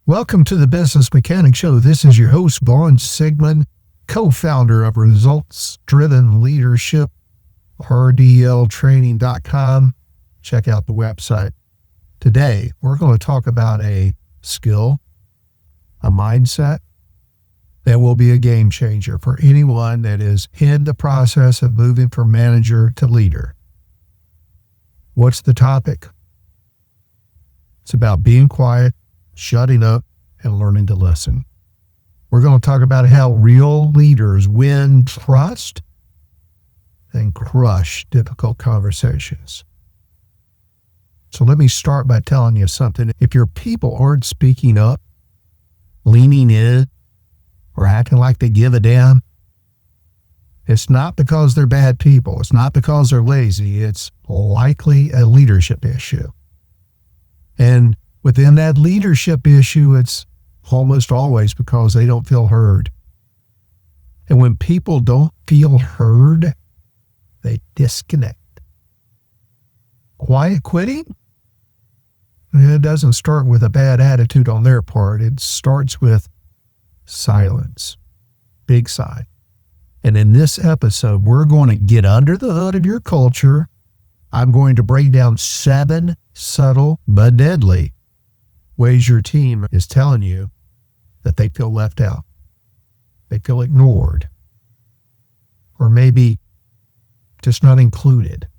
Welcome to the Business Mechanic Show. This is your host, Vaughn Sigmund, co-founder of Results Driven Leadership, rdltraining.com. Check out the website. Today, we're going to talk about a skill, a mindset that will be a game changer for anyone that is in the process of moving from manager to leader. What's the topic? It's about being quiet, shutting up, and learning to listen. We're going to talk about how real leaders win trust and crush difficult conversations. So let me start by telling you something. If your people aren't speaking up, leaning in, or acting like they give a damn, it's not because they're bad people. It's not because they're lazy. It's likely a leadership issue. And within that leadership issue, it's almost always because they don't feel heard. And when people don't feel heard, they disconnect. Quiet quitting? It doesn't start with a bad attitude on their part. It starts with silence. Big sign. And in this episode, we're going to get under the hood of your culture. I'm going to break down 7 subtle but deadly ways your team is telling you that they feel left out, they feel ignored, or maybe just not included.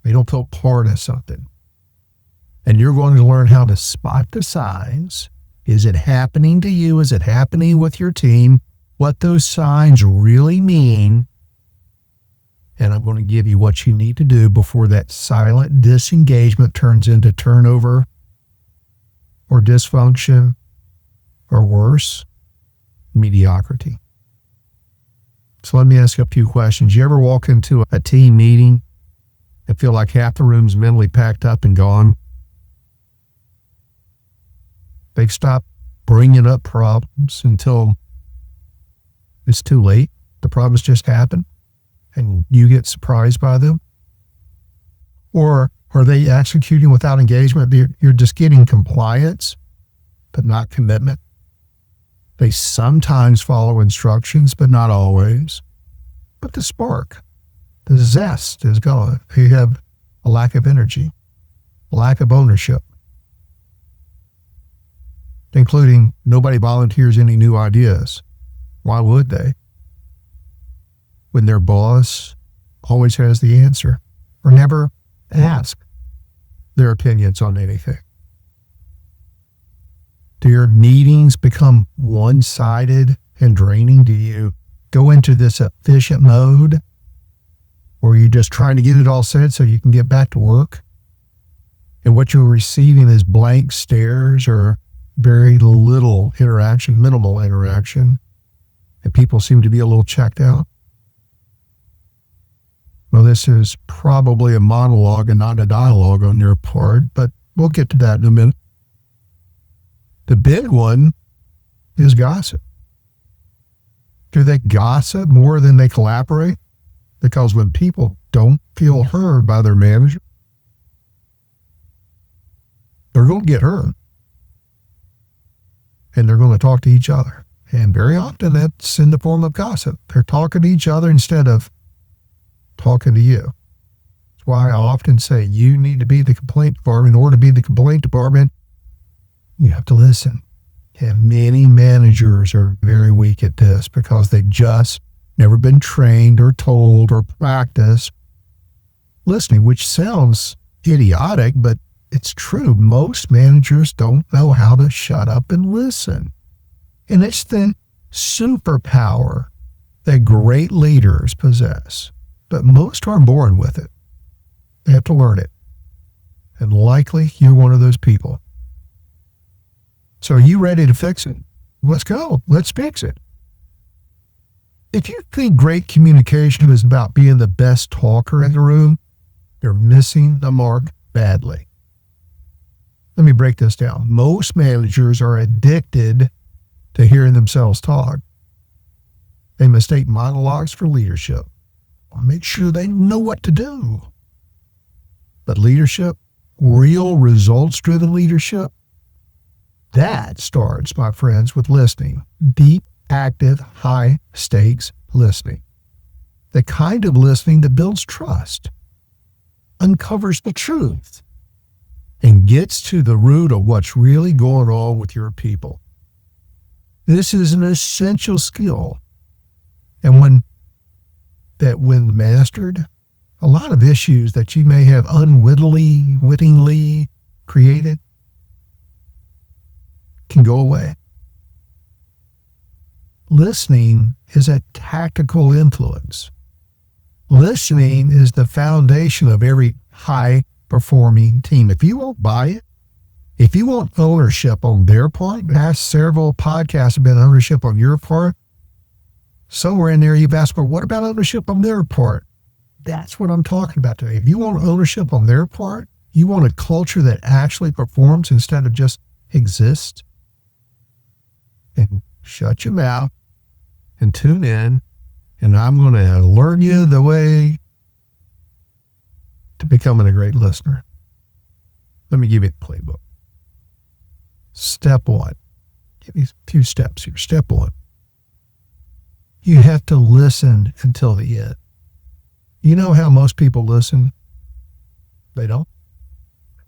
They don't feel part of something. And you're going to learn how to spot the signs. Is it happening to you? Is it happening with your team? What those signs really mean. And I'm going to give you what you need to do before that silent disengagement turns into turnover or dysfunction, or worse, mediocrity. So let me ask you a few questions. You ever walk into a team meeting and feel like half the room's mentally packed up and gone? They stop bringing up problems until it's too late. The problems just happen and you get surprised by them. Or are they executing without engagement? You're just getting compliance, but not commitment. They sometimes follow instructions, but not always. But the spark, the zest is gone. You have a lack of energy, a lack of ownership, including nobody volunteers any new ideas. Why would they? When their boss always has the answer, or never ask their opinions on anything. Do your meetings become one-sided and draining? Do you go into this efficient mode where you're just trying to get it all said so you can get back to work? And what you're receiving is blank stares or very little interaction, minimal interaction, and people seem to be a little checked out? Well, this is probably a monologue and not a dialogue on your part, but we'll get to that in a minute. The big one is gossip. Do they gossip more than they collaborate? Because when people don't feel heard by their manager, they're going to get hurt. And they're going to talk to each other. And very often that's in the form of gossip. They're talking to each other instead of talking to you. That's why I often say you need to be the complaint department. In order to be the complaint department, you have to listen. And many managers are very weak at this because they've just never been trained or told or practiced listening, which sounds idiotic, but it's true. Most managers don't know how to shut up and listen. And it's the superpower that great leaders possess. But most aren't born with it. They have to learn it. And likely you're one of those people. So are you ready to fix it? Let's go. Let's fix it. If you think great communication is about being the best talker in the room, you're missing the mark badly. Let me break this down. Most managers are addicted to hearing themselves talk. They mistake monologues for leadership. Make sure they know what to do. But leadership, real results-driven leadership, That starts, my friends, with listening. Deep, active, high-stakes listening. The kind of listening that builds trust, uncovers the truth, and gets to the root of what's really going on with your people. This is an essential skill. And when mastered, a lot of issues that you may have unwittingly created can go away. Listening is a tactical influence. Listening is the foundation of every high-performing team. If you won't buy it, if you want ownership on their part, past several podcasts have been ownership on your part. Somewhere in there you've asked, well, what about ownership on their part? That's what I'm talking about today. If you want ownership on their part, you want a culture that actually performs instead of just exists, and shut your mouth and tune in, and I'm going to learn you the way to becoming a great listener. Let me give you the playbook. Step one. Give you a few steps here. Step one. You have to listen until the end. You know how most people listen? They don't.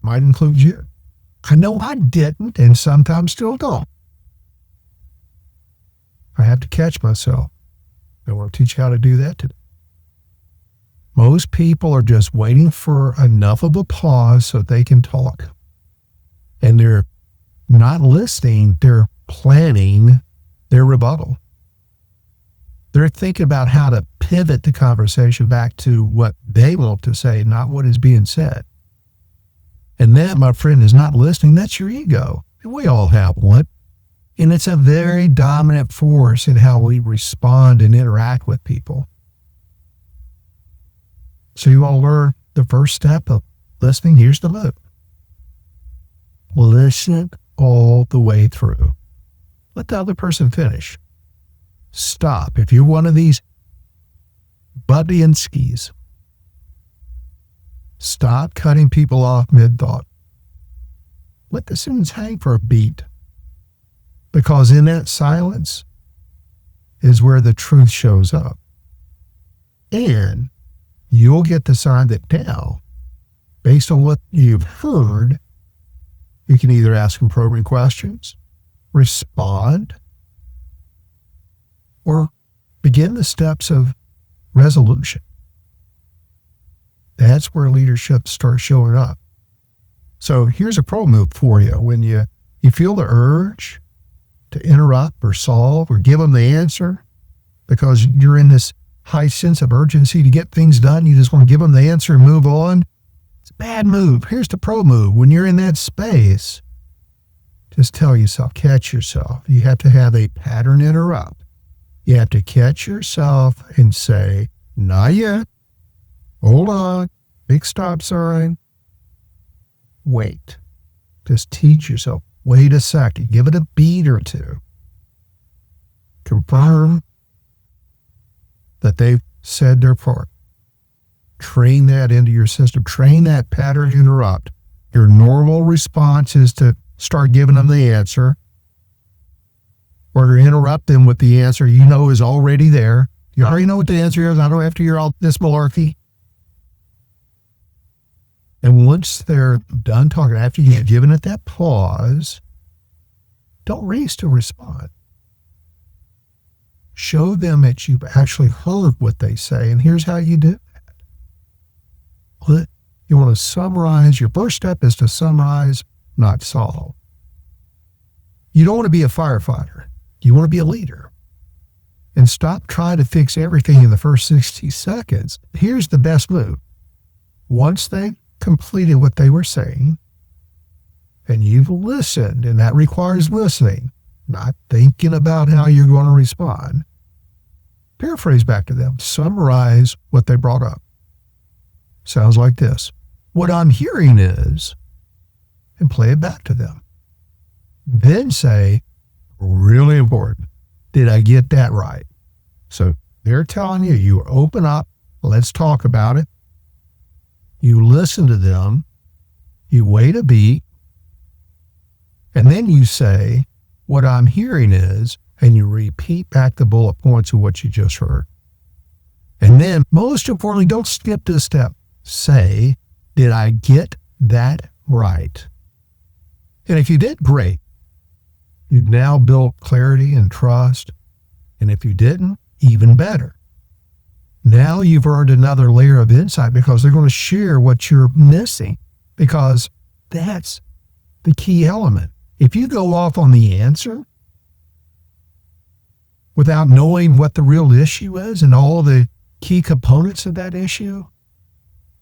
Might include you. I know I didn't, and sometimes still don't. I have to catch myself. I want to teach you how to do that today. Most people are just waiting for enough of a pause so they can talk. And they're not listening, they're planning their rebuttal. They're thinking about how to pivot the conversation back to what they want to say, not what is being said. And that, my friend, is not listening. That's your ego. And we all have one. And it's a very dominant force in how we respond and interact with people. So you all learn the first step of listening. Here's the move. Listen all the way through. Let the other person finish. Stop. If you're one of these Budianskis, stop cutting people off mid-thought. Let the sentence hang for a beat. Because in that silence is where the truth shows up. And you'll get the sign that now, based on what you've heard, you can either ask them probing questions, respond, or begin the steps of resolution. That's where leadership starts showing up. So here's a pro move for you. When you feel the urge to interrupt or solve or give them the answer because you're in this high sense of urgency to get things done, you just want to give them the answer and move on, it's a bad move. Here's the pro move. When you're in that space, just tell yourself, catch yourself. You have to have a pattern interrupt. You have to catch yourself and say, not yet. Hold on. Big stop sign. Wait. Just teach yourself. Wait a second. Give it a beat or two. Confirm that they've said their part. Train that into your system. Train that pattern interrupt. Your normal response is to start giving them the answer, or to interrupt them with the answer you know is already there. You already know what the answer is. I don't have to hear all this malarkey. And once they're done talking, after you've given it that pause, don't race to respond. Show them that you've actually heard what they say, and here's how you do that. You want to summarize. Your first step is to summarize, not solve. You don't want to be a firefighter. You want to be a leader. And stop trying to fix everything in the first 60 seconds. Here's the best move. Once they completed what they were saying, and you've listened, and that requires listening, not thinking about how you're going to respond, paraphrase back to them. Summarize what they brought up. Sounds like this. What I'm hearing is, and play it back to them. Then say, really important, did I get that right? So they're telling you, you open up, let's talk about it. You listen to them, you wait a beat, And then you say, what I'm hearing is, and you repeat back the bullet points of what you just heard. And then, most importantly, don't skip this step. Say, did I get that right? And if you did, great. You've now built clarity and trust. And if you didn't, even better. Now you've earned another layer of insight because they're going to share what you're missing, because that's the key element. If you go off on the answer without knowing what the real issue is and all the key components of that issue,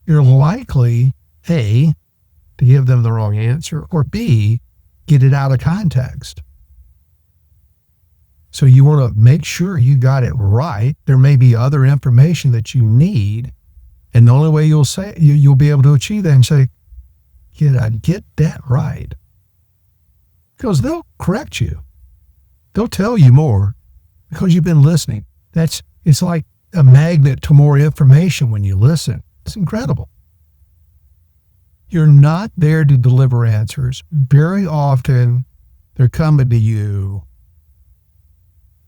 you're likely, A, to give them the wrong answer, or B, get it out of context. So you want to make sure you got it right. There may be other information that you need, and the only way you'll be able to achieve that and say, "Did I get that right?" Because they'll correct you. They'll tell you more because you've been listening. It's like a magnet to more information when you listen. It's incredible. You're not there to deliver answers. Very often, they're coming to you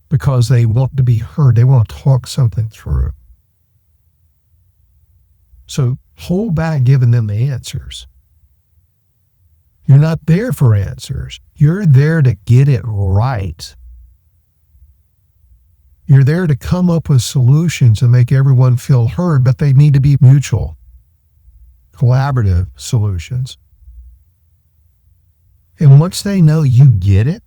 because they want to be heard. They want to talk something through. So hold back giving them the answers. You're not there for answers. You're there to get it right. You're there to come up with solutions and make everyone feel heard, but they need to be mutual, collaborative solutions. And once they know you get it,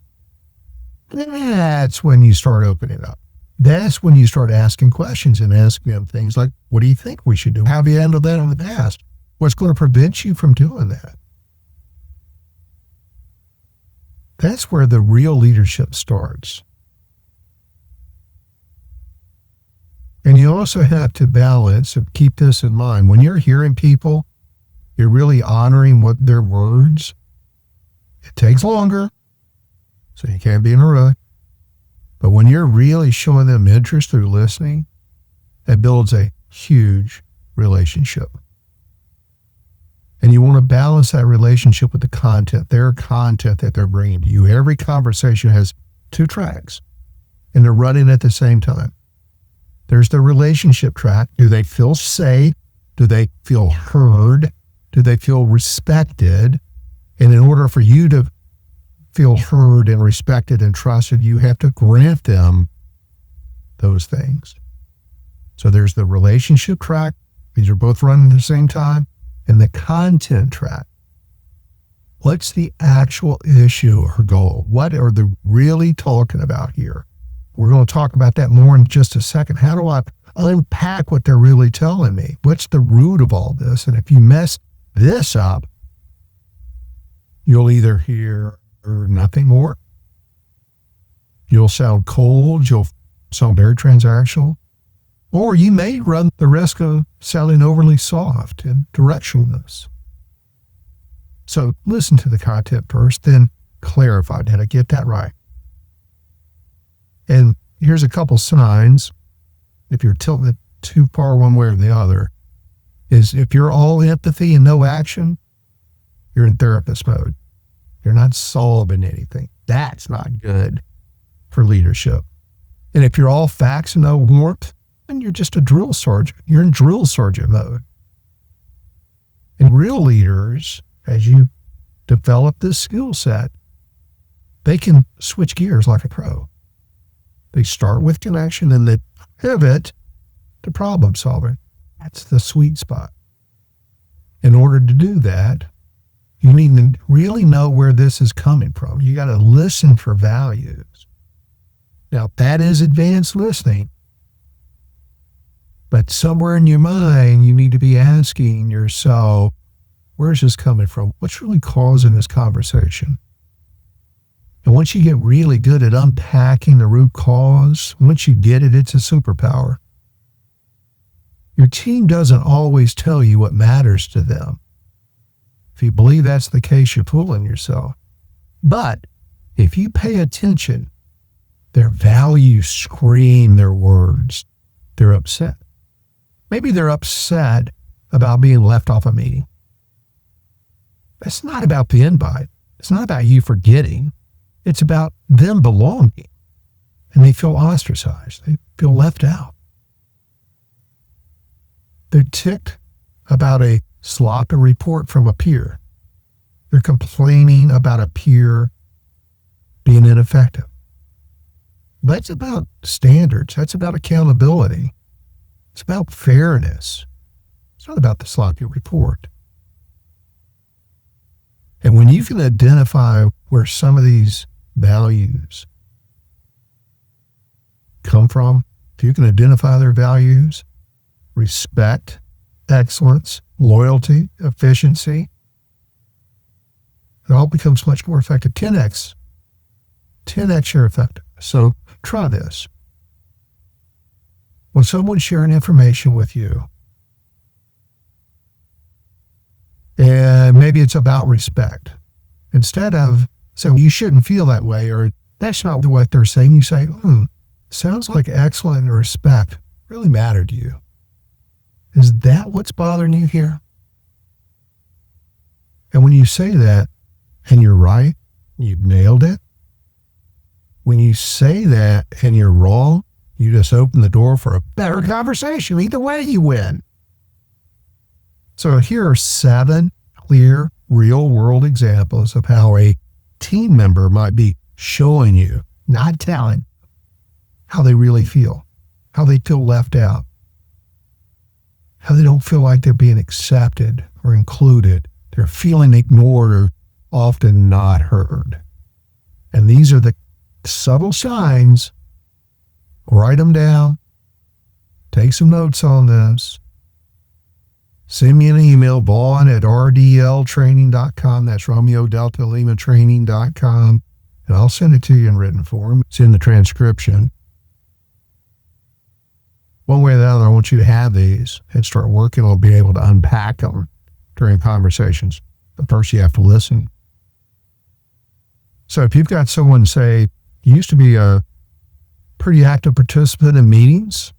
that's when you start opening up. That's when you start asking questions and asking them things like, what do you think we should do? How have you handled that in the past? What's going to prevent you from doing that? That's where the real leadership starts. And you also have to balance and keep this in mind. When you're hearing people, you're really honoring what their words. It takes longer, so you can't be in a rush. But when you're really showing them interest through listening, it builds a huge relationship. And you want to balance that relationship with the content, their content that they're bringing to you. Every conversation has two tracks, and they're running at the same time. There's the relationship track. Do they feel safe? Do they feel heard? Do they feel respected? And in order for you to feel heard and respected and trusted, you have to grant them those things. So there's the relationship track. These are both running at the same time. And the content track. What's the actual issue or goal? What are they really talking about here? We're going to talk about that more in just a second. How do I unpack what they're really telling me? What's the root of all this? And if you mess this up, you'll either hear nothing more, you'll sound cold, you'll sound very transactional, or you may run the risk of sounding overly soft and directionless. So listen to the content first, then clarify. Did I get that right? And here's a couple signs, if you're tilting too far one way or the other, is if you're all empathy and no action, you're in therapist mode. You're not solving anything. That's not good for leadership. And if you're all facts and no warmth, then you're just a drill sergeant. You're in drill sergeant mode. And real leaders, as you develop this skill set, they can switch gears like a pro. They start with connection and they pivot to problem solving. That's the sweet spot. In order to do that, you need to really know where this is coming from. You got to listen for values. Now, that is advanced listening. But somewhere in your mind, you need to be asking yourself, where's this coming from? What's really causing this conversation? And once you get really good at unpacking the root cause, once you get it, it's a superpower. Your team doesn't always tell you what matters to them. If you believe that's the case, you're fooling yourself. But if you pay attention, their values scream their words. They're upset. Maybe they're upset about being left off a meeting. That's not about the invite. It's not about you forgetting. It's about them belonging. And they feel ostracized. They feel left out. They're ticked about a sloppy report from a peer. They're complaining about a peer being ineffective. That's about standards. That's about accountability. It's about fairness. It's not about the sloppy report. And when you can identify where some of these values come from, if you can identify their values, respect, excellence, loyalty, efficiency, it all becomes much more effective. 10x your effectiveness. So try this. When someone's sharing information with you, and maybe it's about respect, instead of saying, you shouldn't feel that way, or that's not what they're saying, you say, sounds like excellence and respect really matter to you. Is that what's bothering you here? And when you say that, and you're right, you've nailed it. When you say that and you're wrong, you just open the door for a better conversation. Either way, you win. So here are 7 clear, real-world examples of how a team member might be showing you, not telling, how they really feel, how they feel left out, how they don't feel like they're being accepted or included. They're feeling ignored or often not heard. And these are the subtle signs. Write them down. Take some notes on this. Send me an email, vaughn@rdltraining.com. That's Romeo Delta Lima Training.com. And I'll send it to you in written form. It's in the transcription. One way or the other, I want you to have these and start working on being able to unpack them during conversations. But first, you have to listen. So if you've got someone, say, you used to be a pretty active participant in meetings,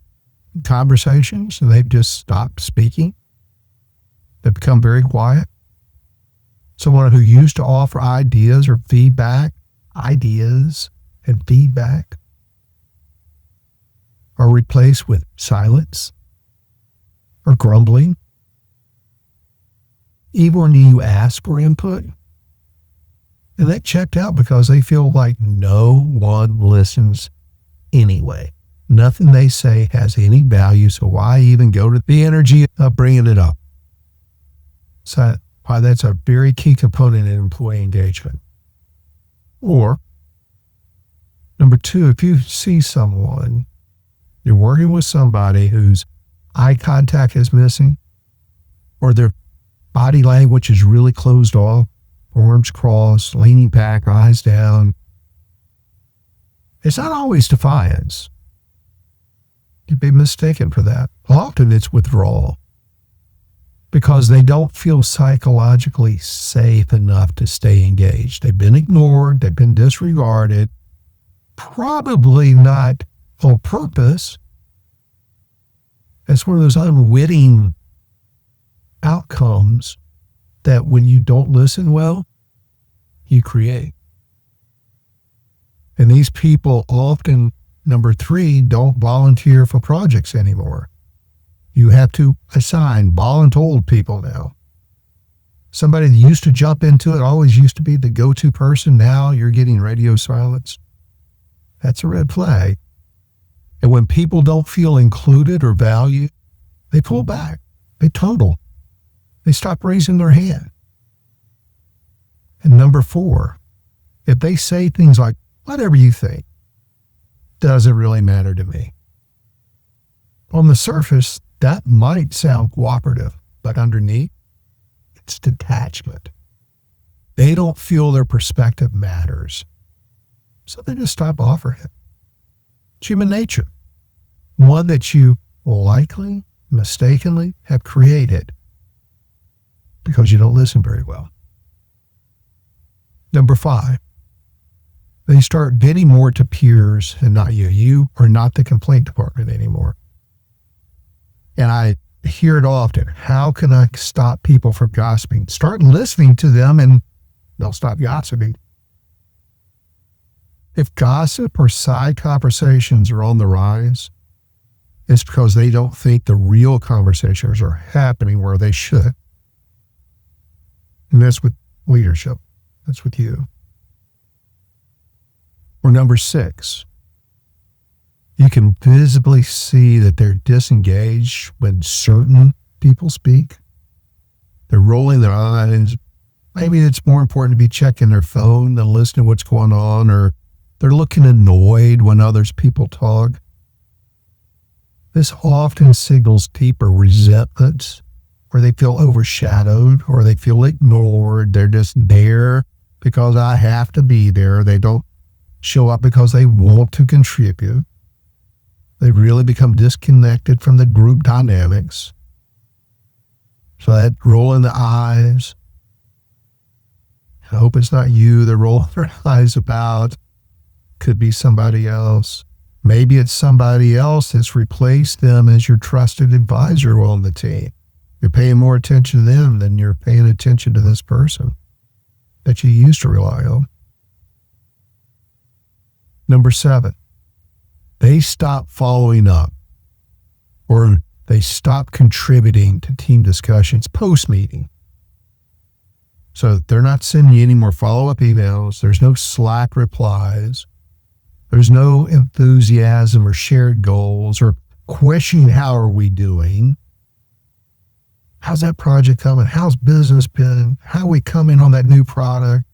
conversations, and they've just stopped speaking, they've become very quiet. Someone who used to offer ideas and feedback, are replaced with silence or grumbling. Even when you ask for input, and they checked out because they feel like no one listens anyway. Nothing they say has any value, so why even go to the energy of bringing it up? So why that's a very key component in employee engagement. Or, number 2, if you see someone, you're working with somebody whose eye contact is missing, or their body language is really closed off, arms crossed, leaning back, eyes down. It's not always defiance. You'd be mistaken for that. Often it's withdrawal because they don't feel psychologically safe enough to stay engaged. They've been ignored. They've been disregarded. Probably not on purpose. It's one of those unwitting outcomes that when you don't listen well, you create. And these people often, number 3, don't volunteer for projects anymore. You have to assign voluntold people now. Somebody that used to jump into it, always used to be the go-to person, now you're getting radio silence. That's a red flag. And when people don't feel included or valued, they pull back. They total. They stop raising their hand. And number 4, if they say things like, whatever you think, doesn't really matter to me. On the surface, that might sound cooperative, but underneath, it's detachment. They don't feel their perspective matters. So they just stop offering it. It's human nature. One that you likely, mistakenly have created because you don't listen very well. Number 5, they start getting more to peers and not you. You are not the complaint department anymore. And I hear it often. How can I stop people from gossiping? Start listening to them and They'll stop gossiping. If gossip or side conversations are on the rise, it's because they don't think the real conversations are happening where they should. And that's with leadership. That's with you. Or number 6, you can visibly see that they're disengaged when certain people speak. They're rolling their eyes. Maybe it's more important to be checking their phone than listening to what's going on, or they're looking annoyed when others people talk. This often signals deeper resentments, where they feel overshadowed or they feel ignored. They're just there because I have to be there. They don't show up because they want to contribute. They really become disconnected from the group dynamics. So that rolling the eyes, I hope it's not you they're rolling their eyes about. Could be somebody else. Maybe it's somebody else that's replaced them as your trusted advisor on the team. You're paying more attention to them than you're paying attention to this person that you used to rely on. Number 7, they stop following up, or they stop contributing to team discussions post-meeting. So they're not sending you any more follow-up emails. There's no Slack replies. There's no enthusiasm or shared goals or questioning how are we doing. How's that project coming? How's business been? How are we coming on that new product?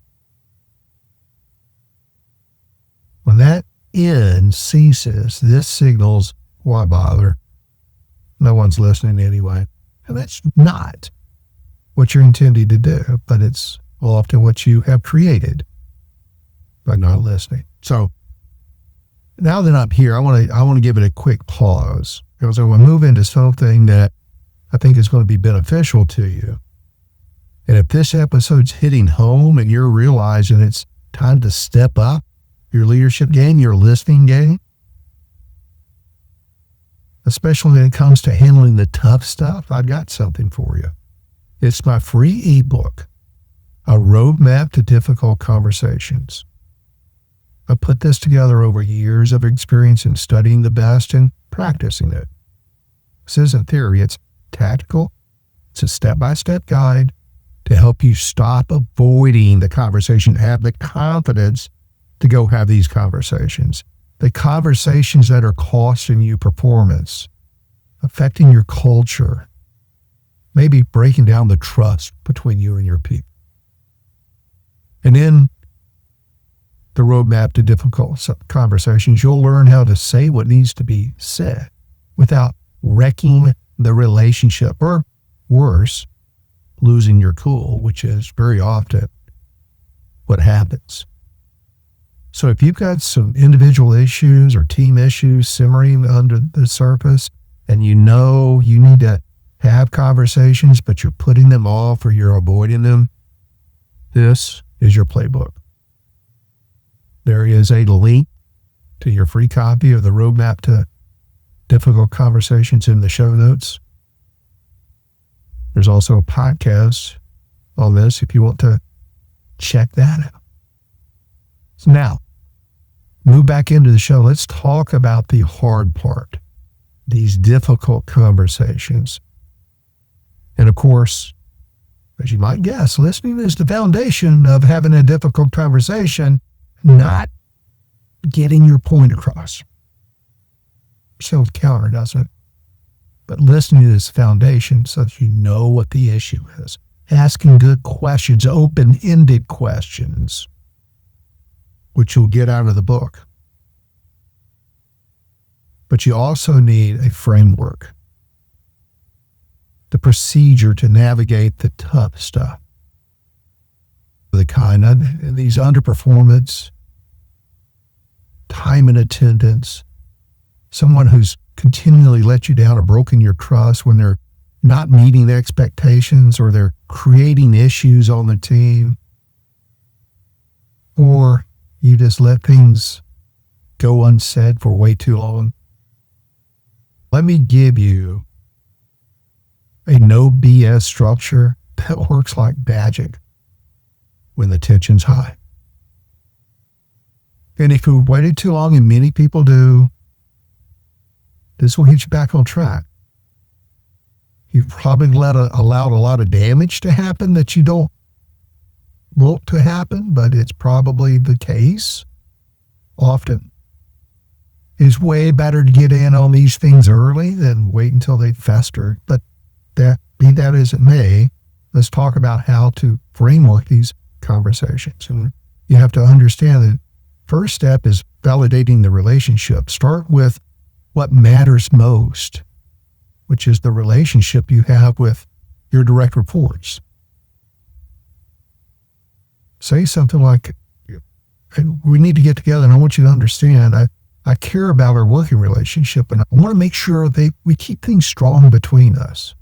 When that end ceases, this signals, why bother? No one's listening anyway. And that's not what you're intending to do, but it's often what you have created by not listening. So now that I'm here, I want to give it a quick pause, because I want to move into something that I think is going to be beneficial to you. And if this episode's hitting home and you're realizing it's time to step up your leadership game, your listening game, especially when it comes to handling the tough stuff, I've got something for you. It's my free ebook, A Roadmap to Difficult Conversations. I put this together over years of experience in studying the best and practicing it. This isn't theory, it's tactical. It's a step-by-step guide to help you stop avoiding the conversation, have the confidence to go have these conversations. The conversations that are costing you performance, affecting your culture, maybe breaking down the trust between you and your people. And in the roadmap to difficult conversations, you'll learn how to say what needs to be said without wrecking the relationship, or worse, losing your cool, which is very often what happens. So if you've got some individual issues or team issues simmering under the surface, and you know you need to have conversations, but you're putting them off or you're avoiding them, this is your playbook. There is a link to your free copy of the Roadmap to Difficult Conversations in the show notes. There's also a podcast on this if you want to check that out. So now, move back into the show. Let's talk about the hard part, these difficult conversations. And of course, as you might guess, listening is the foundation of having a difficult conversation, not getting your point across. Sounds counter, doesn't it? But listening is the foundation so that you know what the issue is. Asking good questions, open-ended questions, which you'll get out of the book. But you also need a framework, the procedure to navigate the tough stuff. The kind of these underperformance, time and attendance, someone who's continually let you down or broken your trust when they're not meeting the expectations or they're creating issues on the team, or you just let things go unsaid for way too long. Let me give you a no BS structure that works like magic. when the tension's high. And if you waited too long, and many people do, this will get you back on track. You've probably allowed a lot of damage to happen that you don't want to happen, but it's probably the case often. It's way better to get in on these things early than wait until they fester. But be that as it may, let's talk about how to framework these conversations. And you have to understand that first step is validating the relationship. Start with what matters most, which is the relationship you have with your direct reports. Say something like, we need to get together and I want you to understand I care about our working relationship and I want to make sure we keep things strong between us.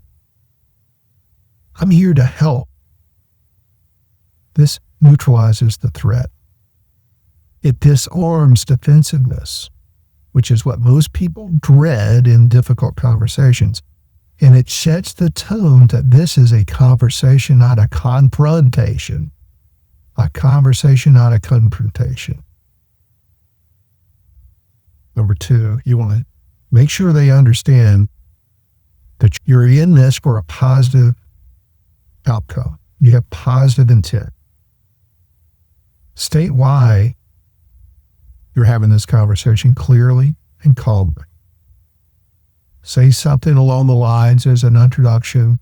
I'm here to help. This neutralizes the threat. It disarms defensiveness, which is what most people dread in difficult conversations. And it sets the tone that this is a conversation, not a confrontation. A conversation, not a confrontation. Number 2, you want to make sure they understand that you're in this for a positive outcome. You have positive intent. State why you're having this conversation clearly and calmly. Say something along the lines as an introduction.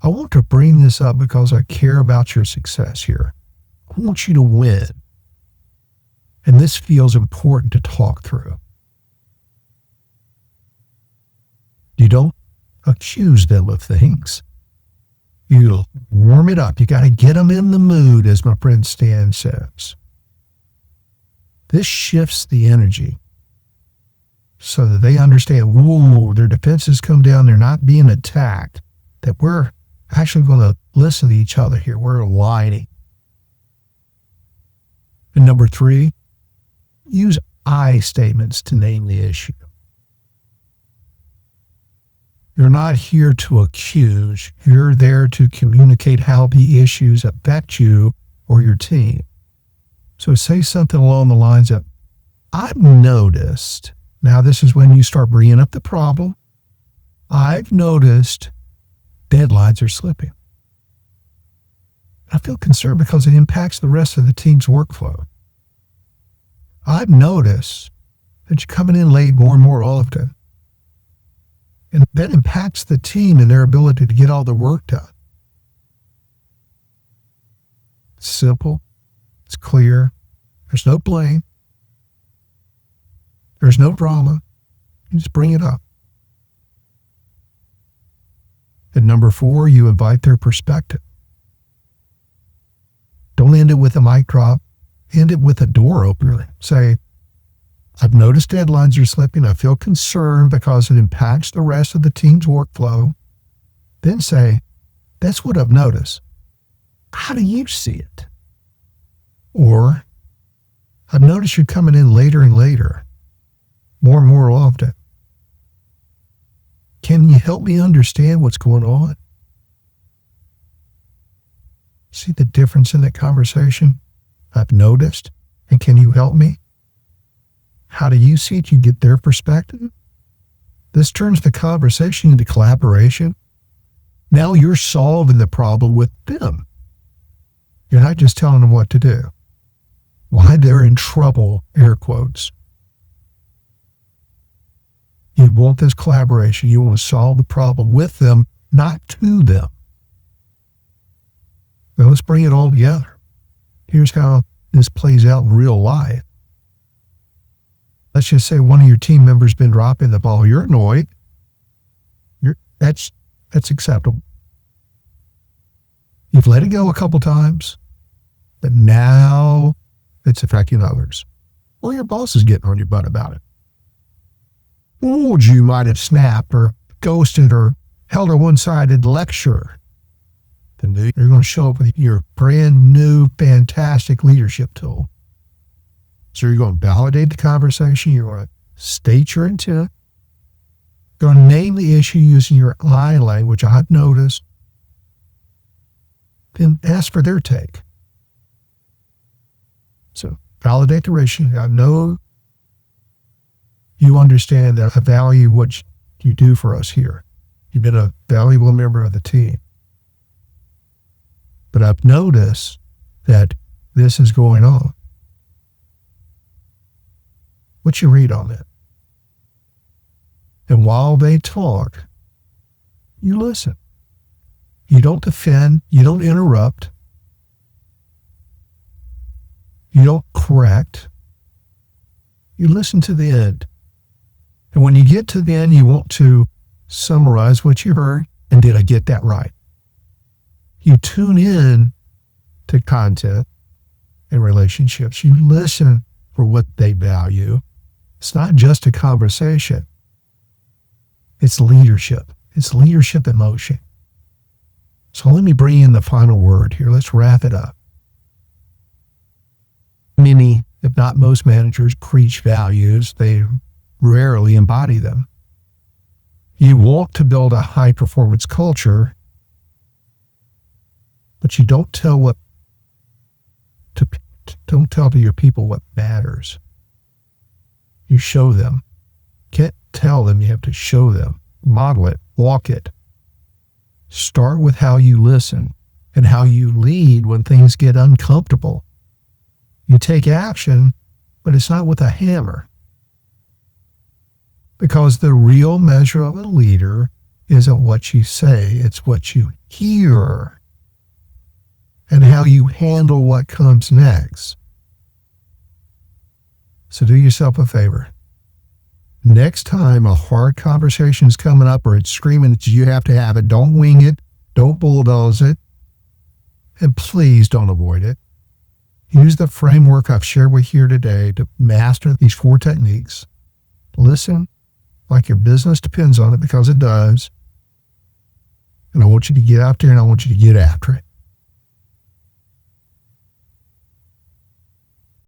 I want to bring this up because I care about your success here. I want you to win. And this feels important to talk through. You don't accuse them of things. You warm it up. You got to get them in the mood, as my friend Stan says. This shifts the energy so that they understand, whoa, their defenses come down. They're not being attacked. That we're actually going to listen to each other here. We're aligning. And number 3, use I statements to name the issue. You're not here to accuse. You're there to communicate how the issues affect you or your team. So say something along the lines of, I've noticed, now this is when you start bringing up the problem, I've noticed deadlines are slipping. I feel concerned because it impacts the rest of the team's workflow. I've noticed that you're coming in late more and more often. And that impacts the team and their ability to get all the work done. It's simple. It's clear. There's no blame. There's no drama. You just bring it up. And number 4, you invite their perspective. Don't end it with a mic drop. End it with a door opener. Say, I've noticed deadlines are slipping. I feel concerned because it impacts the rest of the team's workflow. Then say, that's what I've noticed. How do you see it? Or, I've noticed you're coming in later and later, more and more often. Can you help me understand what's going on? See the difference in that conversation? I've noticed. And can you help me? How do you see it? You get their perspective. This turns the conversation into collaboration. Now you're solving the problem with them. You're not just telling them what to do. Why they're in trouble, air quotes. You want this collaboration. You want to solve the problem with them, not to them. Now let's bring it all together. Here's how this plays out in real life. Let's just say one of your team members been dropping the ball. You're annoyed. That's acceptable. You've let it go a couple times, but now it's affecting others. Well, your boss is getting on your butt about it. Or you might have snapped or ghosted or held a one-sided lecture. Then you're going to show up with your brand new, fantastic leadership tool. So you're going to validate the conversation. You're going to state your intent. You're going to name the issue using your I language. I've noticed. Then ask for their take. Validate the relationship. I know you understand that I value what you do for us here. You've been a valuable member of the team. But I've noticed that this is going on. What's your read on it? And while they talk, you listen. You don't defend. You don't interrupt. You don't correct. You listen to the end. And when you get to the end, you want to summarize what you heard. And did I get that right? You tune in to content and relationships. You listen for what they value. It's not just a conversation. It's leadership. It's leadership in motion. So let me bring in the final word here. Let's wrap it up. Many, if not most managers, preach values. They rarely embody them. You want to build a high-performance culture, but you don't tell to your people what matters. You show them. Can't tell them, you have to show them. Model it, walk it. Start with how you listen and how you lead when things get uncomfortable. You take action, but it's not with a hammer. Because the real measure of a leader isn't what you say, it's what you hear and how you handle what comes next. So do yourself a favor. Next time a hard conversation is coming up or it's screaming that you have to have it, don't wing it, don't bulldoze it, and please don't avoid it. Use the framework I've shared with you here today to master these 4 techniques. Listen like your business depends on it, because it does. And I want you to get out there and I want you to get after it.